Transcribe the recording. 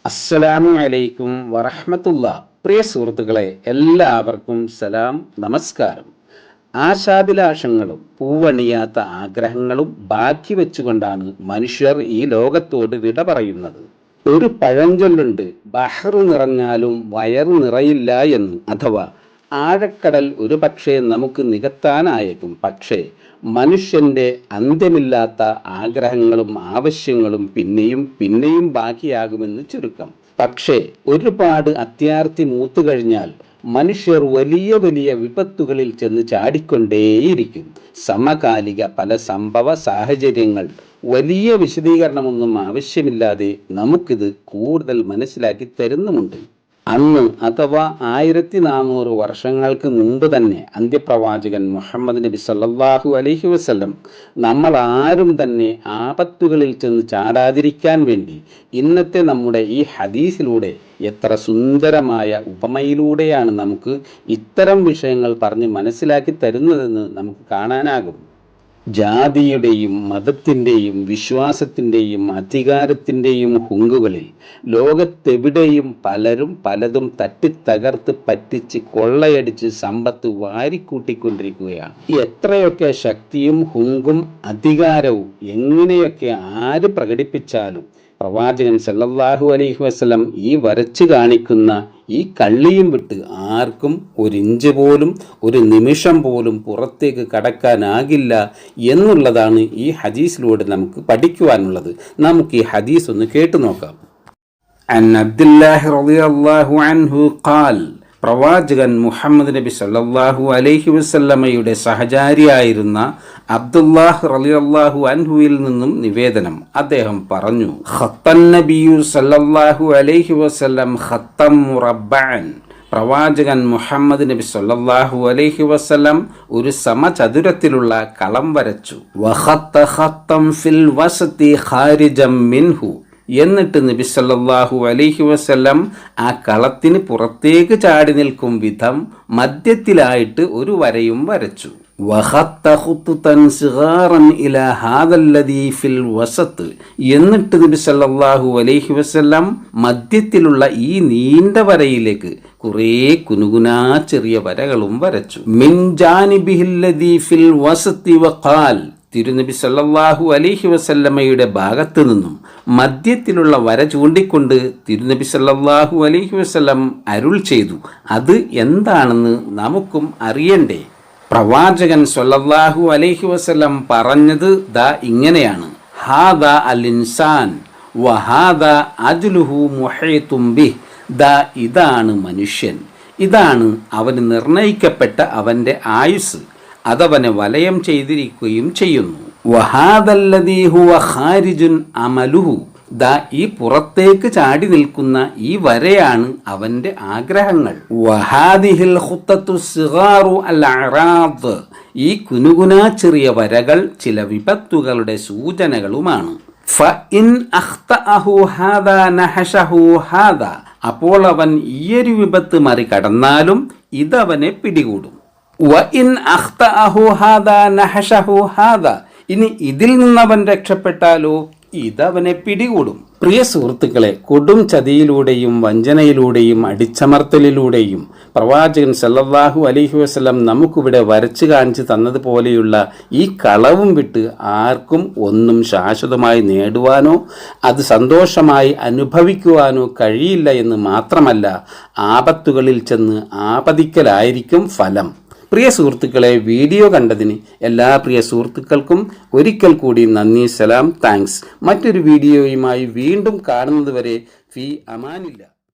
അസ്സലാമു അലൈക്കും വറഹ്മത്തുള്ളാ. പ്രിയ സുഹൃത്തുക്കളെ, എല്ലാവർക്കും സലാം, നമസ്കാരം. ആശാഭിലാഷങ്ങളും പൂവണിയാത്ത ആഗ്രഹങ്ങളും ബാക്കി വെച്ചുകൊണ്ടാണ് മനുഷ്യർ ഈ ലോകത്തോട് വിട പറയുന്നത്. ഒരു പഴഞ്ചൊല്ലുണ്ട്, ബഹർ നിറഞ്ഞാലും വയറ് നിറയില്ല എന്ന്. അഥവാ ആഴക്കടൽ ഒരു പക്ഷേ നമുക്ക് നികത്താനായേക്കും, പക്ഷേ മനുഷ്യന്റെ അന്ത്യമില്ലാത്ത ആഗ്രഹങ്ങളും ആവശ്യങ്ങളും പിന്നെയും പിന്നെയും ബാക്കിയാകുമെന്ന് ചുരുക്കം. പക്ഷേ ഒരുപാട് അത്യാർത്തി മൂത്തുകഴിഞ്ഞാൽ മനുഷ്യർ വലിയ വലിയ വിപത്തുകളിൽ ചെന്ന് ചാടിക്കൊണ്ടേയിരിക്കും. സമകാലിക പല സംഭവ സാഹചര്യങ്ങൾ വലിയ വിശദീകരണമൊന്നും ആവശ്യമില്ലാതെ നമുക്കിത് കൂടുതൽ മനസ്സിലാക്കി തരുന്നുമുണ്ട്. അന്ന് അഥവാ 1400 വർഷങ്ങൾക്ക് മുമ്പ് തന്നെ അന്ത്യപ്രവാചകൻ മുഹമ്മദ് നബി സല്ലല്ലാഹു അലൈഹി വസല്ലം നമ്മൾ ആരും തന്നെ ആപത്തുകളിൽ ചെന്ന് ചാടാതിരിക്കാൻ വേണ്ടി ഇന്നത്തെ നമ്മുടെ ഈ ഹദീസിലൂടെ എത്ര സുന്ദരമായ ഉപമയിലൂടെയാണ് നമുക്ക് ഇത്തരം വിഷയങ്ങൾ പറഞ്ഞ് മനസ്സിലാക്കി തരുന്നതെന്ന് നമുക്ക് കാണാനാകും. ജാതിയുടെയും മതത്തിൻ്റെയും വിശ്വാസത്തിൻ്റെയും അധികാരത്തിൻ്റെയും ഹുങ്കുകളിൽ ലോകത്തെവിടെയും പലരും പലതും തട്ടിത്തകർത്ത് പറ്റിച്ച് കൊള്ളയടിച്ച് സമ്പത്ത് വാരിക്കൂട്ടിക്കൊണ്ടിരിക്കുകയാണ്. എത്രയൊക്കെ ശക്തിയും ഹുങ്കും അധികാരവും എങ്ങനെയൊക്കെ ആര് പ്രകടിപ്പിച്ചാലും പ്രവാചകൻ സല്ലല്ലാഹു അലൈഹി വസല്ലം ഈ വരച്ചു കാണിക്കുന്ന ഈ കള്ളിയും വിട്ട് ആർക്കും ഒരിഞ്ച് പോലും ഒരു നിമിഷം പോലും പുറത്തേക്ക് കടക്കാനാകില്ല എന്നുള്ളതാണ് ഈ ഹദീസിലൂടെ നമുക്ക് പഠിക്കുവാനുള്ളത്. നമുക്ക് ഈ ഹദീസ് ഒന്ന് കേട്ടു നോക്കാം. അൻ അബ്ദുല്ലാഹി റളിയല്ലാഹു അൻഹു ഖാൽ, പ്രവാചകൻ മുഹമ്മദ് നബി സല്ലല്ലാഹു അലൈഹി വസല്ലമയുടെ സഹചാരിയായിരുന്ന അബ്ദുല്ലാഹ് റളിയല്ലാഹു അൻഹുവിൽ നിന്നും നിവേദനം. അദ്ദേഹം പറഞ്ഞു, ഖത്തൻ നബിയു സല്ലല്ലാഹു അലൈഹി വസല്ലം ഖത്തം മുറബ്ബഅൻ. പ്രവാചകൻ മുഹമ്മദ് നബി സല്ലല്ലാഹു അലൈഹി വസല്ലം ഒരു സമചതുരത്തിലുള്ള കളം വരച്ചു. വഖത്ത ഖത്തം ഫിൽ വസതി ഖാരിജം മിൻഹു. എന്നിട്ട് നബി സല്ലല്ലാഹു അലൈഹി വസല്ലം ആ കളത്തിന് പുറത്തേക്ക് ചാടി നിൽക്കും വിധം മധ്യത്തിലായിട്ട് ഒരു വരയും വരച്ചു. എന്നിട്ട് നബി സല്ലല്ലാഹു അലൈഹി വസല്ലം മധ്യത്തിലുള്ള ഈ നീണ്ട വരയിലേക്ക് കുറേ കുനുകുനാ ചെറിയ വരകളും വരച്ചു. മിൻ ജാനിബിഹില്ലദീ ഫിൽ വസതി വഖാൽ. തിരുനബി സല്ലല്ലാഹു അലൈഹി വസല്ലമയുടെ ഭാഗത്തു നിന്നും മധ്യത്തിലുള്ള വര ചൂണ്ടിക്കൊണ്ട് തിരുനബി സല്ലല്ലാഹു അലൈഹി വസല്ലം അരുൾ ചെയ്തു, അത് എന്താണെന്ന് നമുക്കും അറിയണ്ടേ. പ്രവാചകൻ സല്ലല്ലാഹു അലൈഹി വസല്ലം പറഞ്ഞത് ദാ ഇങ്ങനെയാണ്: ഹാദാ അൽ ഇൻസാൻ വഹാദാ അജ്ലുഹു മുഹീതും ബിഹ്. ദാ ഇതാണ് മനുഷ്യൻ, ഇതാണ് അവന് നിർണയിക്കപ്പെട്ട അവന്റെ ആയുസ്, അതവനെ വലയം ചെയ്തിരിക്കുകയും ചെയ്യുന്നു. വഹാദല്ലദീ ഹുവ ഖാരിജുൻ അമലുഹു. ദാ ഈ പുറത്തേക്ക് ചാടി നിൽക്കുന്ന ഈ വരയാണ് അവന്റെ ആഗ്രഹങ്ങൾ. വഹാദിഹിൽ ഖുത്തത്തു സിഗാറു അൽ അറാദ്. ഈ കുനുകുനാ ചെറിയ വരകൾ ചില വിപത്തുകളുടെ സൂചനകളുമാണ്. ഫഇൻ അഖ്തഅഹു ഹാദാ നഹശഹു ഹാദാ. അപ്പോൾ അവൻ ഈയൊരു വിപത്ത് മറികടന്നാലും ഇതവനെ പിടികൂടും. വഇൻ അഖ്തഅഹു ഹാദാ നഹശഹു ഹാദാ. ഇനി ഇതിൽ നിന്നവൻ രക്ഷപ്പെട്ടാലോ ഇതവനെ പിടികൂടും. പ്രിയ സുഹൃത്തുക്കളെ, കൊടും ചതിയിലൂടെയും വഞ്ചനയിലൂടെയും അടിച്ചമർത്തലിലൂടെയും പ്രവാചകൻ സല്ലല്ലാഹു അലൈഹി വസല്ലം നമുക്കിവിടെ വരച്ചു കാണിച്ചു തന്നതുപോലെയുള്ള ഈ കളവും വിട്ട് ആർക്കും ഒന്നും ശാശ്വതമായി നേടുവാനോ അത് സന്തോഷമായി അനുഭവിക്കുവാനോ കഴിയില്ല എന്ന് മാത്രമല്ല, ആപത്തുകളിൽ ചെന്ന് ആപതിക്കലായിരിക്കും ഫലം. പ്രിയ സുഹൃത്തുക്കളെ, വീഡിയോ കണ്ടതിന് എല്ലാ പ്രിയ സുഹൃത്തുക്കൾക്കും ഒരിക്കൽ കൂടി നന്ദി, സലാം, താങ്ക്സ്. മറ്റൊരു വീഡിയോയുമായി വീണ്ടും കാണുന്നതുവരെ ഫീ അമാനില്ല.